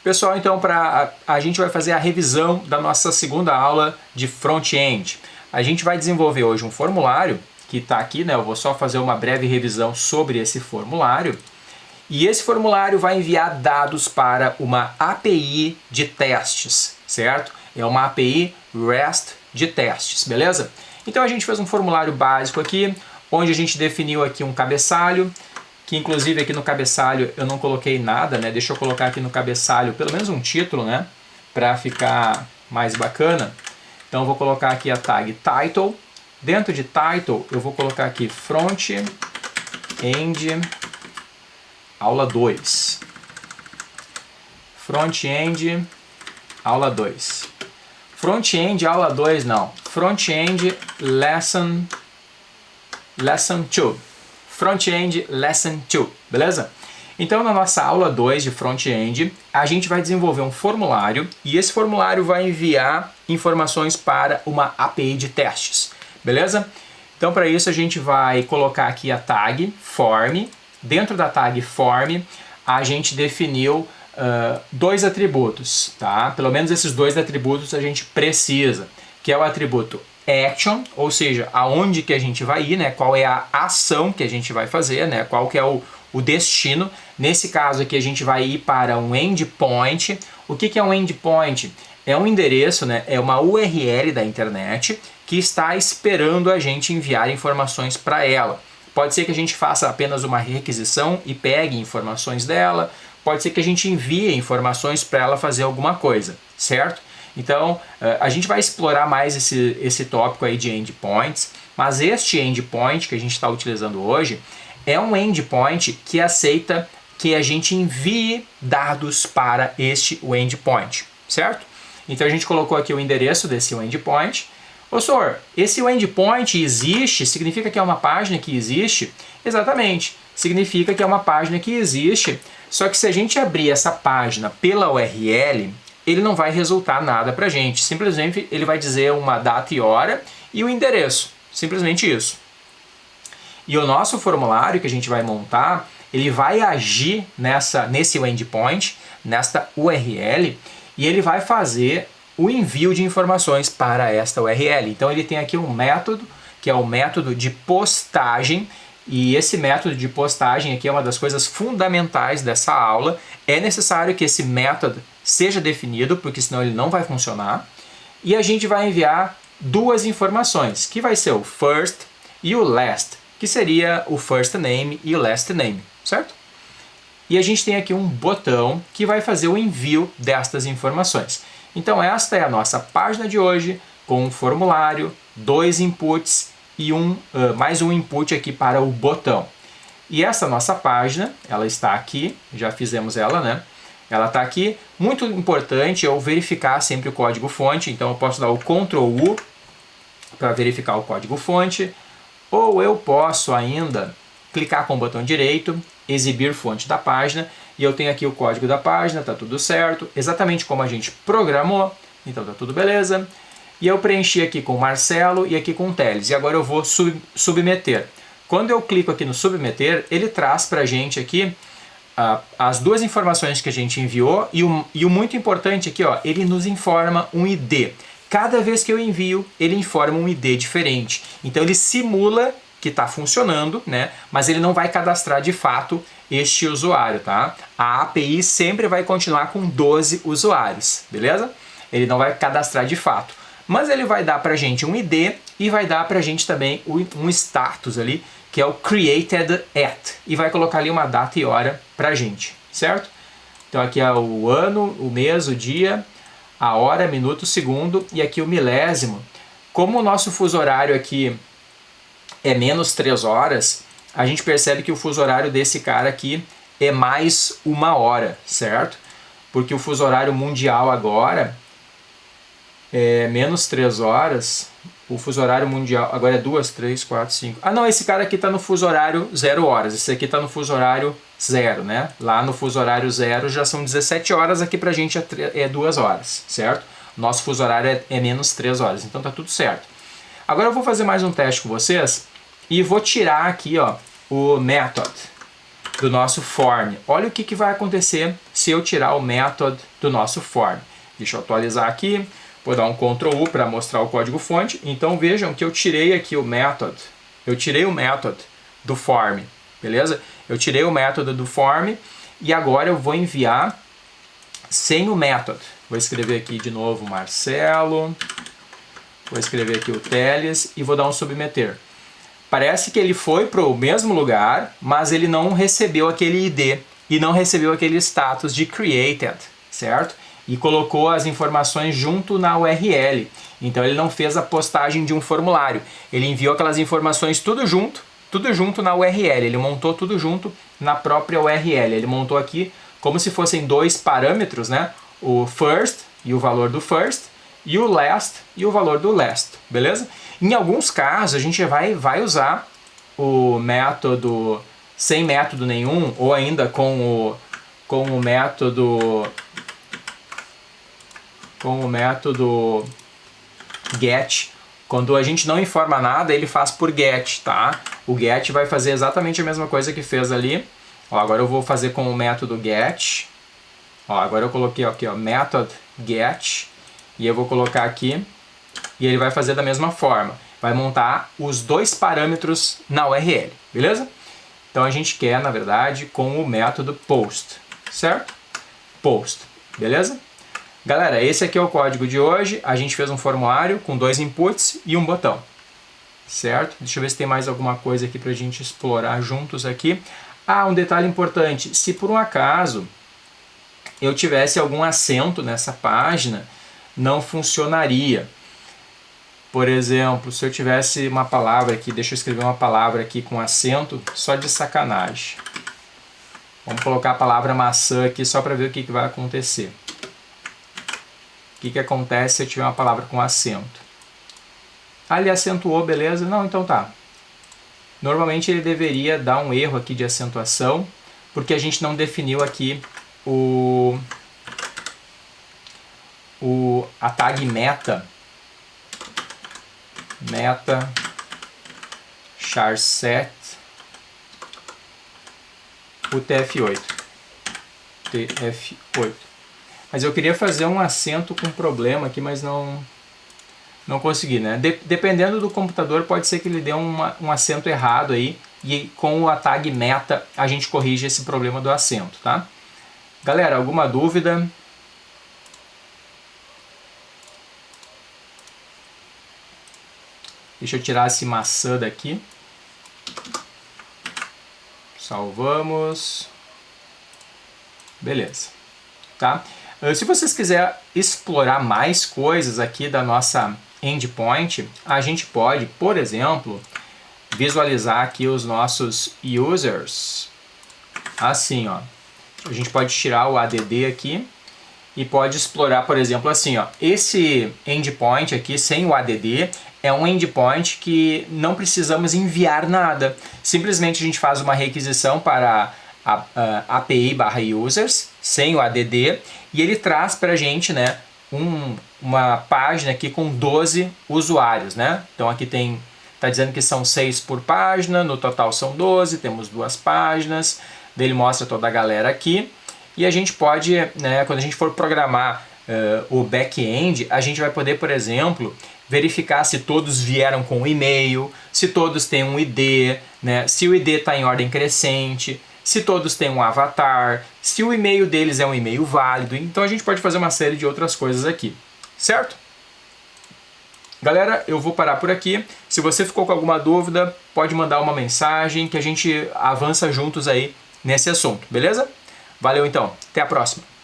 Pessoal, então a gente vai fazer a revisão da nossa segunda aula de front-end. A gente vai desenvolver hoje um formulário que está aqui, né? Eu vou só fazer uma breve revisão sobre esse formulário. E esse formulário vai enviar dados para uma API de testes, certo? É uma API REST de testes, beleza? Então a gente fez um formulário básico aqui, onde a gente definiu aqui um cabeçalho, que inclusive aqui no cabeçalho eu não coloquei nada, né? Deixa eu colocar aqui no cabeçalho pelo menos um título, né? Para ficar mais bacana. Então eu vou colocar aqui a tag title. Dentro de title eu vou colocar aqui front-end aula 2. Front-end aula 2. Front-end aula 2 não. Front-end lesson 2. Front-end lesson 2, beleza? Então na nossa aula 2 de front-end, a gente vai desenvolver um formulário e esse formulário vai enviar informações para uma API de testes, beleza? Então para isso a gente vai colocar aqui a tag form. Dentro da tag form, a gente definiu dois atributos, tá? Pelo menos esses dois atributos a gente precisa, que é o atributo action, ou seja, aonde que a gente vai ir, né? Qual é a ação que a gente vai fazer, né? Qual que é o destino. Nesse caso aqui a gente vai ir para um endpoint. O que que é um endpoint? É um endereço, né? É uma URL da internet que está esperando a gente enviar informações para ela. Pode ser que a gente faça apenas uma requisição e pegue informações dela. Pode ser que a gente envie informações para ela fazer alguma coisa, certo? Então, a gente vai explorar mais esse tópico aí de endpoints, mas este endpoint que a gente está utilizando hoje é um endpoint que aceita que a gente envie dados para o endpoint, certo? Então a gente colocou aqui o endereço desse endpoint. Ô senhor, esse endpoint existe? Significa que é uma página que existe? Exatamente, significa que é uma página que existe, só que se a gente abrir essa página pela URL, ele não vai resultar nada para a gente. Simplesmente ele vai dizer uma data e hora e o endereço. Simplesmente isso. E o nosso formulário que a gente vai montar, ele vai agir nesse endpoint, nesta URL, e ele vai fazer o envio de informações para esta URL. Então ele tem aqui um método, que é o método de postagem, e esse método de postagem aqui é uma das coisas fundamentais dessa aula. É necessário que esse método seja definido, porque senão ele não vai funcionar. E a gente vai enviar duas informações, que vai ser o first e o last, que seria o first name e o last name, certo? E a gente tem aqui um botão que vai fazer o envio destas informações. Então esta é a nossa página de hoje, com um formulário, 2 inputs e mais um input aqui para o botão. E essa nossa página, ela está aqui, já fizemos ela, né? Ela está aqui. Muito importante eu verificar sempre o código-fonte, então eu posso dar o Ctrl+U para verificar o código-fonte, ou eu posso ainda clicar com o botão direito, exibir fonte da página, e eu tenho aqui o código da página, está tudo certo, exatamente como a gente programou, então está tudo beleza. E eu preenchi aqui com Marcelo e aqui com Teles, e agora eu vou submeter. Quando eu clico aqui no submeter, ele traz para a gente aqui as duas informações que a gente enviou, e o muito importante aqui, ó, ele nos informa um ID. Cada vez que eu envio, ele informa um ID diferente. Então ele simula que está funcionando, né? Mas ele não vai cadastrar de fato este usuário, tá? A API sempre vai continuar com 12 usuários, beleza? Ele não vai cadastrar de fato. Mas ele vai dar para a gente um ID e vai dar para a gente também um status ali, que é o created at. E vai colocar ali uma data e hora para a gente, certo? Então aqui é o ano, o mês, o dia, a hora, minuto, segundo e aqui o milésimo. Como o nosso fuso horário aqui é menos 3 horas, a gente percebe que o fuso horário desse cara aqui é mais 1 hora, certo? Porque o fuso horário mundial agora é menos 3 horas, o fuso horário mundial agora é 2, 3, 4, 5. Ah não, esse cara aqui está no fuso horário 0 horas, esse aqui está no fuso horário 0, né? Lá no fuso horário 0 já são 17 horas, aqui pra gente é 2 horas, certo? Nosso fuso horário é menos 3 horas, então tá tudo certo. Agora eu vou fazer mais um teste com vocês e vou tirar aqui, ó, o method. do nosso form. Olha o que vai acontecer se eu tirar o method do nosso form. Deixa eu atualizar aqui, vou dar um Ctrl U para mostrar o código-fonte. Então vejam que eu tirei aqui o method, eu tirei o method do form, beleza? Eu tirei o método do form e agora eu vou enviar sem o method. Vou escrever aqui de novo Marcelo, vou escrever aqui o Teles e vou dar um submeter. Parece que ele foi para o mesmo lugar, mas ele não recebeu aquele ID e não recebeu aquele status de created, certo? E colocou as informações junto na URL. Então ele não fez a postagem de um formulário. Ele enviou aquelas informações tudo junto na URL. Ele montou tudo junto na própria URL. Ele montou aqui como se fossem dois parâmetros, né? O first e o valor do first e o last e o valor do last, beleza? Em alguns casos a gente vai usar o método sem método nenhum ou ainda com o método get. Quando a gente não informa nada, ele faz por get, tá? O get vai fazer exatamente a mesma coisa que fez ali. Ó, agora eu vou fazer com o método get. Ó, agora eu coloquei aqui, ó, method get, e eu vou colocar aqui, e ele vai fazer da mesma forma. Vai montar os dois parâmetros na URL, beleza? Então a gente quer, na verdade, com o método post, certo? Post, beleza? Galera, esse aqui é o código de hoje. A gente fez um formulário com 2 inputs e um botão, certo? Deixa eu ver se tem mais alguma coisa aqui pra gente explorar juntos aqui. Ah, um detalhe importante. Se por um acaso eu tivesse algum acento nessa página, não funcionaria. Por exemplo, se eu tivesse uma palavra aqui, deixa eu escrever uma palavra aqui com acento, só de sacanagem. Vamos colocar a palavra maçã aqui só para ver o que vai acontecer. O que acontece se eu tiver uma palavra com acento? Ah, ele acentuou, beleza? Não, então tá. Normalmente ele deveria dar um erro aqui de acentuação, porque a gente não definiu aqui a tag meta charset o TF8. Mas eu queria fazer um acento com problema aqui, mas não consegui, né? Dependendo do computador, pode ser que ele dê um acento errado aí, e com a tag meta a gente corrige esse problema do acento, tá? Galera, alguma dúvida? Deixa eu tirar esse maçã daqui. Salvamos. Beleza. Tá? Se vocês quiserem explorar mais coisas aqui da nossa endpoint, a gente pode, por exemplo, visualizar aqui os nossos users. Assim, ó. A gente pode tirar o add aqui e pode explorar, por exemplo, assim, ó. Esse endpoint aqui, sem o add, é um endpoint que não precisamos enviar nada. Simplesmente a gente faz uma requisição para a API/users, sem o add, e ele traz para a gente, né, uma página aqui com 12 usuários, né? Então aqui tá dizendo que são 6 por página, no total são 12, temos 2 páginas, ele mostra toda a galera aqui, e a gente pode, né, quando a gente for programar o back-end, a gente vai poder, por exemplo, verificar se todos vieram com e-mail, se todos têm um ID, né, se o ID está em ordem crescente, se todos têm um avatar, se o e-mail deles é um e-mail válido. Então a gente pode fazer uma série de outras coisas aqui, certo? Galera, eu vou parar por aqui. Se você ficou com alguma dúvida, pode mandar uma mensagem que a gente avança juntos aí nesse assunto, beleza? Valeu então, até a próxima!